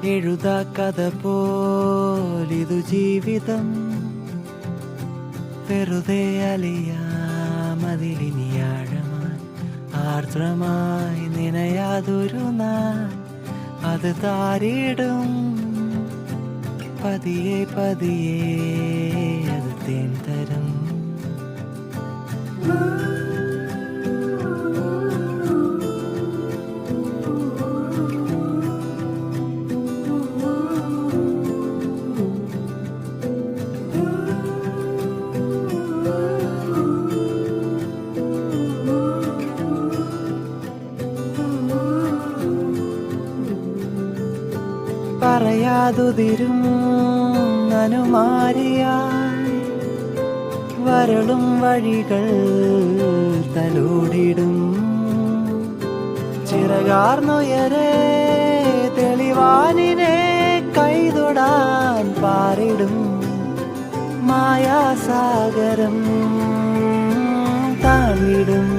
എഴുതാ കഥ പോലിതു ജീവിതം, വെറുതെ അലിയാമതിലിനിയാഴമായി ആർദ്രമായി നിനയാതൊരു നാൾ അത് താരിടും. പതിയെ പതിയെ അത് തേൻ തരും. പറയാതുതിരും അനുമാരിയായി വരളും വഴികൾ തലോടിടും. ചിറകാർന്നുയരെ തെളിവാനിനെ കൈതൊടാൻ പാറിടും. മായാസാഗരം താങ്ങിടും.